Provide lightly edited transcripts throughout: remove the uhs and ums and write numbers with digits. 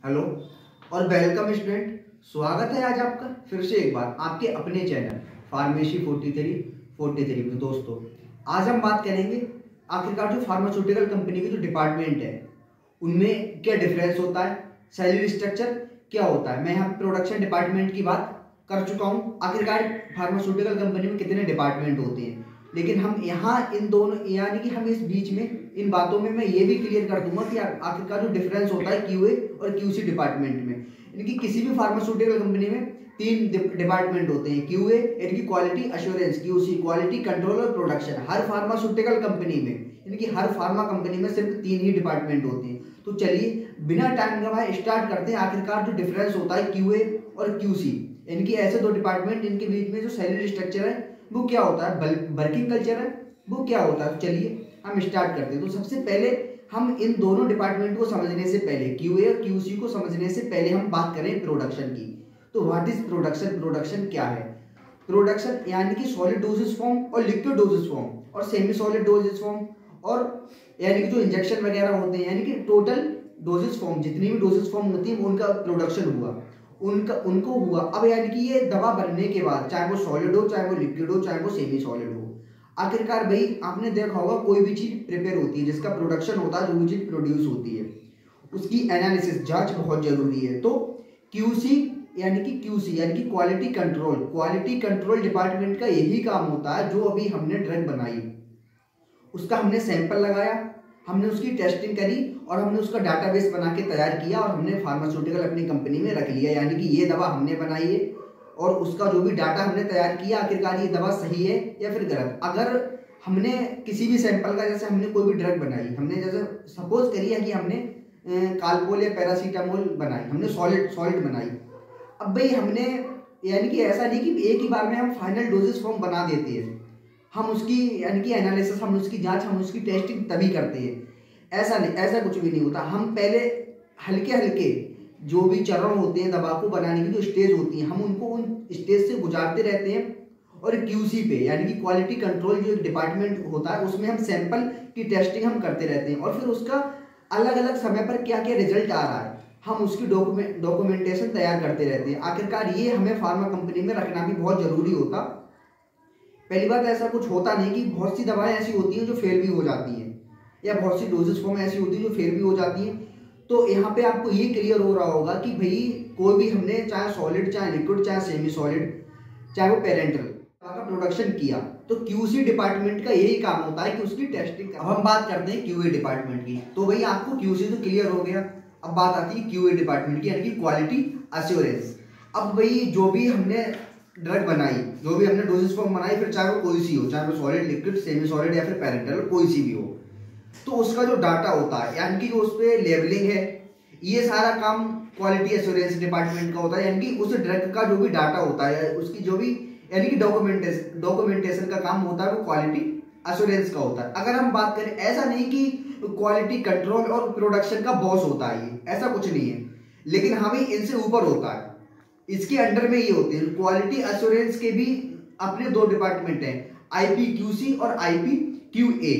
Hello और welcome student. स्वागत है आज आपका फिर से एक बार आपके अपने चैनल फार्मेसी 43 में। दोस्तों आज हम बात करेंगे आखिरकार जो फार्मास्यूटिकल कंपनी की जो डिपार्टमेंट है उनमें क्या डिफरेंस होता है, सैलरी स्ट्रक्चर क्या होता है। मैं यहाँ प्रोडक्शन डिपार्टमेंट की बात कर चुका हूँ। आखिरकार फार्मास्यूटिकल कंपनी में कितने डिपार्टमेंट होते हैं, लेकिन हम यहाँ इन दोनों यानी कि हम इस बीच में इन बातों में मैं ये भी क्लियर कर दूंगा कि आखिरकार जो डिफरेंस होता है क्यूए और क्यूसी डिपार्टमेंट में। यानी कि किसी भी फार्मास्यूटिकल कंपनी में तीन डिपार्टमेंट होते हैं, क्यूए यानी कि quality assurance, QC quality control और प्रोडक्शन। हर फार्मास्यूटिकल कंपनी में यानी कि हर फार्मा कंपनी में सिर्फ तीन ही डिपार्टमेंट होते हैं। तो चलिए बिना टाइम गवाए स्टार्ट करते हैं आखिरकार जो डिफरेंस होता है क्यूए और क्यूसी, यानी कि ऐसे दो डिपार्टमेंट इनके बीच में जो सैलरी स्ट्रक्चर है वो क्या होता है, वर्किंग कल्चर है वो क्या होता है। तो चलिए हम स्टार्ट करते हैं। तो सबसे पहले हम इन दोनों डिपार्टमेंट को समझने से पहले, क्यूए और क्यूसी को समझने से पहले हम बात करें प्रोडक्शन की। तो व्हाट इज प्रोडक्शन? प्रोडक्शन क्या है? प्रोडक्शन यानी कि सॉलिड डोजेज फॉर्म और लिक्विड डोजेज फॉर्म और सेमी सॉलिड डोजेज फॉर्म और यानी कि जो इंजेक्शन वगैरह होते हैं, यानी कि टोटल डोजेज फॉर्म जितनी भी डोजेज फॉर्म होती है उनका प्रोडक्शन हुआ, उनको हुआ। अब यानी कि ये दवा बनने के बाद चाहे वो सॉलिड हो, चाहे वो लिक्विड हो, चाहे वो सेमी सॉलिड हो, आखिरकार भाई आपने देखा होगा कोई भी चीज प्रिपेयर होती है, जिसका प्रोडक्शन होता है, जो भी चीज प्रोड्यूस होती है उसकी एनालिसिस जांच बहुत जरूरी है। तो क्यूसी यानी कि क्वालिटी कंट्रोल डिपार्टमेंट का यही काम होता है। जो अभी हमने ड्रग बनाई उसका हमने सैंपल लगाया, हमने उसकी टेस्टिंग करी और हमने उसका डाटाबेस बना के तैयार किया और हमने फार्मास्यूटिकल अपनी कंपनी में रख लिया। यानी कि ये दवा हमने बनाई है और उसका जो भी डाटा हमने तैयार किया आखिरकार ये दवा सही है या फिर गलत। अगर हमने किसी भी सैंपल का, जैसे हमने कोई भी ड्रग बनाई, हमने जैसे सपोज करिए कि हमने कालपोल या पैरासीटामोल बनाई, हमने सॉलिड बनाई। अब भाई हमने यानी कि ऐसा नहीं कि एक ही बार में हम फाइनल डोजेस फॉर्म बना देते हैं, हम उसकी यानी कि एनालिसिस, हम उसकी जांच, हम उसकी टेस्टिंग तभी करते हैं। ऐसा नहीं, ऐसा कुछ भी नहीं होता। हम पहले हल्के हल्के जो भी चरण होते हैं दवा को बनाने की, जो स्टेज होती है, हम उनको उन स्टेज से गुजारते रहते हैं। और क्यूसी पे यानी कि क्वालिटी कंट्रोल जो एक डिपार्टमेंट होता है उसमें हम सैंपल की टेस्टिंग हम करते रहते हैं और फिर उसका अलग अलग समय पर क्या क्या रिजल्ट आ रहा है हम उसकी डॉक्यूमेंटेशन तैयार करते रहते हैं। आखिरकार ये हमें फार्मा कंपनी में रखना भी बहुत जरूरी होता। पहली बात, ऐसा कुछ होता नहीं कि बहुत सी दवाएं ऐसी होती हैं जो फेल भी हो जाती हैं या बहुत सी डोजेस फॉर्म ऐसी होती है जो फेल भी हो जाती हैं। तो यहाँ पे आपको ये क्लियर हो रहा होगा कि भाई कोई भी हमने चाहे सॉलिड, चाहे लिक्विड, चाहे सेमी सॉलिड, चाहे वो पेरेंटल का प्रोडक्शन किया तो क्यूसी डिपार्टमेंट का यही काम होता है कि उसकी टेस्टिंग। अब हम बात करते हैं क्यूए डिपार्टमेंट की। तो भाई आपको क्यूसी तो क्लियर हो गया, अब बात आती है क्यूए डिपार्टमेंट की यानी कि क्वालिटी अश्योरेंस। अब भाई जो भी हमने ड्रग बनाई, जो भी हमने डोजेस फॉर्म बनाई, फिर चाहे वो कोई सी हो, चाहे वो सॉलिड, लिक्विड, सेमी सॉलिड या फिर पेरेंटल, कोई सी भी हो, तो उसका जो डाटा होता है यानी कि जो उस पर लेबलिंग है, ये सारा काम क्वालिटी एश्योरेंस डिपार्टमेंट का होता है। यानी कि उस ड्रग का जो भी डाटा होता है, उसकी जो भी यानी कि डॉक्यूमेंटेशन का काम होता है वो क्वालिटी एश्योरेंस का होता है। अगर हम बात करें, ऐसा नहीं कि क्वालिटी कंट्रोल और प्रोडक्शन का बॉस होता है, ये ऐसा कुछ नहीं है, लेकिन हमें इनसे ऊपर होता है, इसके अंडर में ये होते हैं। क्वालिटी एश्योरेंस के भी अपने दो डिपार्टमेंट हैं, आईपीक्यूसी और आईपीक्यूए।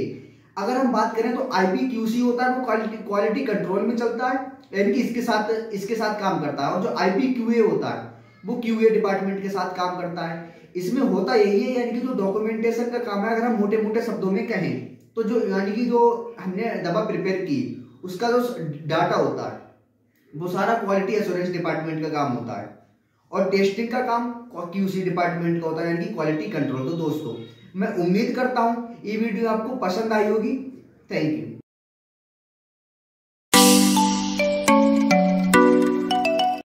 अगर हम बात करें तो आईपीक्यूसी होता है वो क्वालिटी कंट्रोल में चलता है, यानी कि इसके साथ काम करता है। और जो आईपीक्यूए होता है वो क्यूए डिपार्टमेंट के साथ काम करता है। इसमें होता यही है यानी कि जो डॉक्यूमेंटेशन का काम है, अगर हम मोटे मोटे शब्दों में कहें तो जो यानी कि जो हमने दवा प्रिपेयर की उसका जो डाटा होता है वो सारा क्वालिटी एश्योरेंस डिपार्टमेंट का काम होता है और टेस्टिंग का काम क्यूसी डिपार्टमेंट का होता है यानी कि क्वालिटी कंट्रोल। तो दोस्तों मैं उम्मीद करता हूं ये वीडियो आपको पसंद आई होगी। Thank you.